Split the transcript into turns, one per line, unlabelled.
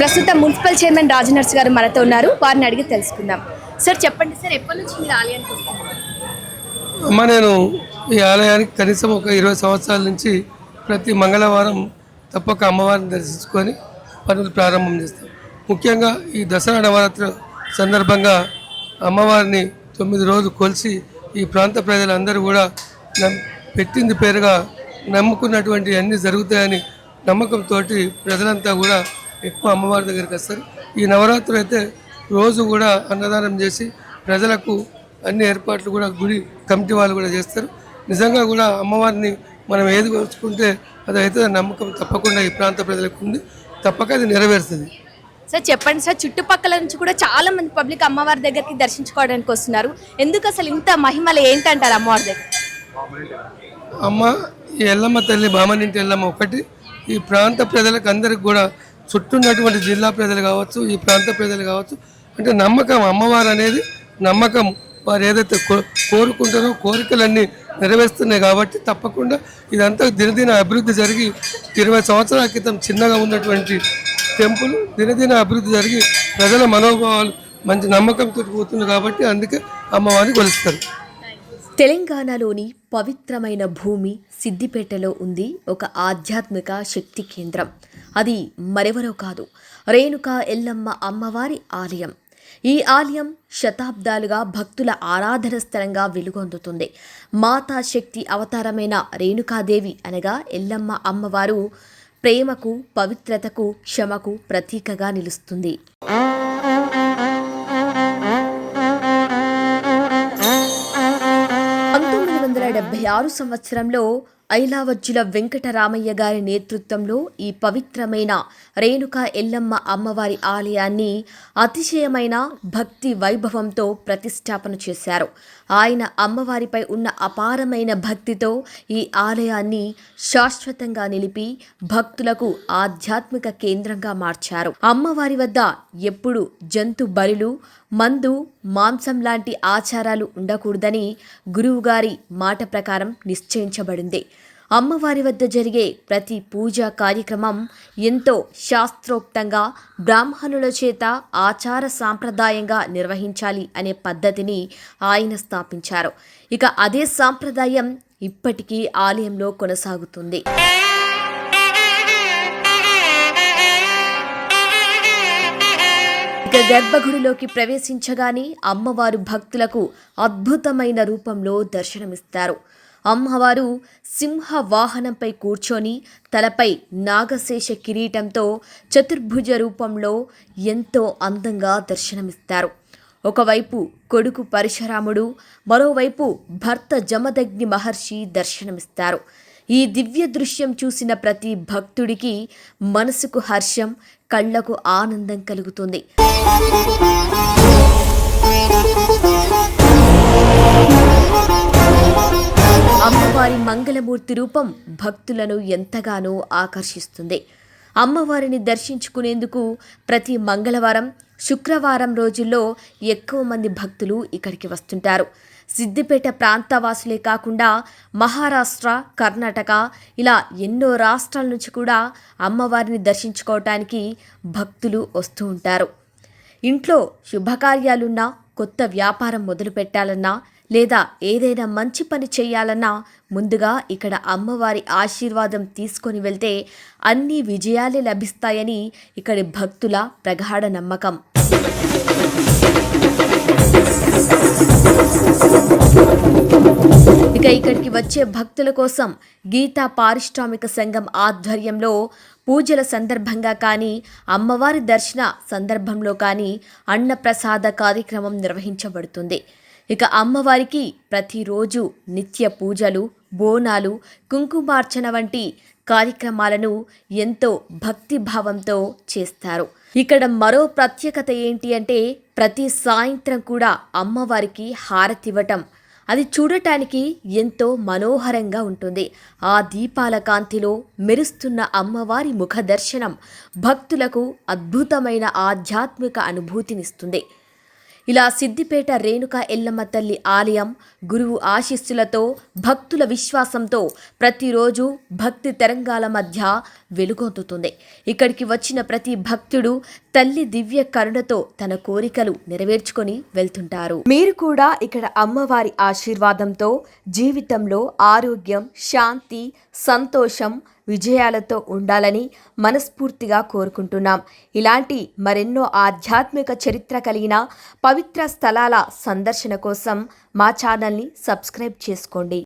ప్రస్తుతం municipal chairman రాజనర్స్ గారు మనతో ఉన్నారు. వారిని అడిగి తెలుసుకుందాం. సార్ చెప్పండి సార్, ఎప్పటి నుంచి మీరు ఆలయానికి వస్తున్నారు?
నేను ఈ ఆలయానికి కనీసం ఒక 20 సంవత్సరాల నుంచి ప్రతి మంగళవారం తప్పక అమ్మవారిని దర్శించుకొని పనులు ప్రారంభం చేస్తాం. ముఖ్యంగా ఈ దసరా నవరాత్రి సందర్భంగా అమ్మవారిని 9 రోజులు కొలిసి ఈ ప్రాంత ప్రజలందరూ కూడా పెట్టింది పేరుగా నమ్ముకున్నటువంటి అన్నీ జరుగుతాయని నమ్మకంతో ప్రజలంతా కూడా ఎక్కువ అమ్మవారి దగ్గరికి వస్తారు. ఈ నవరాత్రులు అయితే రోజు కూడా అన్నదానం చేసి ప్రజలకు అన్ని ఏర్పాట్లు కూడా గుడి కమిటీ వాళ్ళు కూడా చేస్తారు. నిజంగా కూడా అమ్మవారిని మనం ఏది కోరుచుకుంటే అది అయితే నమ్మకం తప్పకుండా ఈ ప్రాంత ప్రజలకు ఉంది. తప్పక అది నెరవేరుతుంది.
సార్ చెప్పండి సార్, చుట్టుపక్కల నుంచి కూడా చాలా మంది పబ్లిక్ అమ్మవారి దగ్గరికి దర్శించుకోవడానికి వస్తున్నారు. ఎందుకు అసలు ఇంత మహిమలు ఏంటంటారు అమ్మవారి దగ్గర?
అమ్మ ఈ ఎల్లమ్మ తల్లి బామనింటి ఎల్లమ్మ ఒకటి ఈ ప్రాంత ప్రజలకు అందరికి కూడా చుట్టూన్నటువంటి జిల్లా ప్రజలు కావచ్చు, ఈ ప్రాంత ప్రజలు కావచ్చు, అంటే నమ్మకం అమ్మవారు అనేది నమ్మకం. వారు ఏదైతే కోరుకుంటారో కోరికలన్నీ నెరవేరుస్తున్నాయి కాబట్టి తప్పకుండా ఇదంతా దినదిన అభివృద్ధి జరిగి 20 సంవత్సరాల క్రితం చిన్నగా ఉన్నటువంటి టెంపుల్ దినదిన అభివృద్ధి జరిగి ప్రజల మనోభావాలు మంచి నమ్మకంతో పోతుంది కాబట్టి అందుకే అమ్మవారిని కొలుస్తారు.
తెలంగాణలోని పవిత్రమైన భూమి సిద్దిపేటలో ఉంది ఒక ఆధ్యాత్మిక శక్తి కేంద్రం. అది మరెవరో కాదు, రేణుకా ఎల్లమ్మ అమ్మవారి ఆలయం. ఈ ఆలయం శతాబ్దాలుగా భక్తుల ఆరాధన స్థలంగా వెలుగొందుతుంది. మాతా శక్తి అవతారమైన రేణుకాదేవి అనగా ఎల్లమ్మ అమ్మవారు ప్రేమకు, పవిత్రతకు, క్షమకు ప్రతీకగా నిలుస్తుంది. 1976 సంవత్సరంలో ఐలావజ్జుల వెంకటరామయ్య గారి నేతృత్వంలో ఈ పవిత్రమైన రేణుకా ఎల్లమ్మ అమ్మవారి ఆలయాన్ని అతిశయమైన భక్తి వైభవంతో ప్రతిష్టాపన చేశారు. ఆయన అమ్మవారిపై ఉన్న అపారమైన భక్తితో ఈ ఆలయాన్ని శాశ్వతంగా నిలిపి భక్తులకు ఆధ్యాత్మిక కేంద్రంగా మార్చారు. అమ్మవారి వద్ద ఎప్పుడు జంతు బలులు, మందు, మాంసం లాంటి ఆచారాలు ఉండకూడదని గురువుగారి మాట ప్రకారం నిశ్చయించబడింది. అమ్మవారి వద్ద జరిగే ప్రతి పూజా కార్యక్రమం ఎంతో శాస్త్రోక్తంగా బ్రాహ్మణుల చేత ఆచార సాంప్రదాయంగా నిర్వహించాలి అనే పద్ధతిని ఆయన స్థాపించారు. ఇక అదే సాంప్రదాయం ఇప్పటికీ ఆలయంలో కొనసాగుతుంది. ఇక గర్భగుడిలోకి ప్రవేశించగానే అమ్మవారు భక్తులకు అద్భుతమైన రూపంలో దర్శనమిస్తారు. అమ్మవారు సింహ వాహనంపై కూర్చొని తలపై నాగశేష కిరీటంతో చతుర్భుజ రూపంలో ఎంతో అందంగా దర్శనమిస్తారు. ఒకవైపు కొడుకు పరశురాముడు, మరోవైపు భర్త జమదగ్ని మహర్షి దర్శనమిస్తారు. ఈ దివ్య దృశ్యం చూసిన ప్రతి భక్తుడికి మనసుకు హర్షం, కళ్లకు ఆనందం కలుగుతుంది. అమ్మవారి మంగళమూర్తి రూపం భక్తులను ఎంతగానో ఆకర్షిస్తుంది. అమ్మవారిని దర్శించుకునేందుకు ప్రతి మంగళవారం, శుక్రవారం రోజుల్లో ఎక్కువ మంది భక్తులు ఇక్కడికి వస్తుంటారు. సిద్దిపేట ప్రాంతవాసులే కాకుండా మహారాష్ట్ర, కర్ణాటక ఇలా ఎన్నో రాష్ట్రాల నుంచి కూడా అమ్మవారిని దర్శించుకోవటానికి భక్తులు వస్తూ ఉంటారు. ఇంట్లో శుభకార్యాలున్నా, కొత్త వ్యాపారం మొదలు పెట్టాలన్నా లేదా ఏదైనా మంచి పని చేయాలన్నా ముందుగా ఇక్కడ అమ్మవారి ఆశీర్వాదం తీసుకొని వెళ్తే అన్ని విజయాలే లభిస్తాయని ఇక్కడి భక్తుల ప్రగాఢ నమ్మకం. ఇక ఇక్కడికి వచ్చే భక్తుల కోసం గీతా పారిశ్రామిక సంఘం ఆధ్వర్యంలో పూజల సందర్భంగా కానీ, అమ్మవారి దర్శన సందర్భంలో కానీ అన్నప్రసాద కార్యక్రమం నిర్వహించబడుతుంది. ఇక అమ్మవారికి ప్రతిరోజు నిత్య పూజలు, బోనాలు, కుంకుమార్చన వంటి కార్యక్రమాలను ఎంతో భక్తిభావంతో చేస్తారు. ఇక్కడ మరో ప్రత్యేకత ఏంటి అంటే ప్రతి సాయంత్రం కూడా అమ్మవారికి హారతివ్వటం. అది చూడటానికి ఎంతో మనోహరంగా ఉంటుంది. ఆ దీపాల కాంతిలో మెరుస్తున్న అమ్మవారి ముఖ దర్శనం భక్తులకు అద్భుతమైన ఆధ్యాత్మిక అనుభూతినిస్తుంది. ఇలా సిద్దిపేట రేణుకా ఎల్లమ్మ తల్లి ఆలయం గురువు ఆశీస్సులతో భక్తుల విశ్వాసంతో ప్రతిరోజు భక్తి తరంగాల మధ్య వెలుగొందుతుంది. ఇక్కడికి వచ్చిన ప్రతి భక్తుడు తల్లి దివ్య కరుణతో తన కోరికలు నెరవేర్చుకొని వెళ్తుంటారు. మీరు కూడా ఇక్కడ అమ్మవారి ఆశీర్వాదంతో జీవితంలో ఆరోగ్యం, శాంతి, సంతోషం, విజయాలతో ఉండాలని మనస్ఫూర్తిగా కోరుకుంటున్నాం. ఇలాంటి మరెన్నో ఆధ్యాత్మిక చరిత్ర కలిగిన పవిత్ర స్థలాల సందర్శన కోసం మా ఛానల్ని సబ్స్క్రైబ్ చేసుకోండి.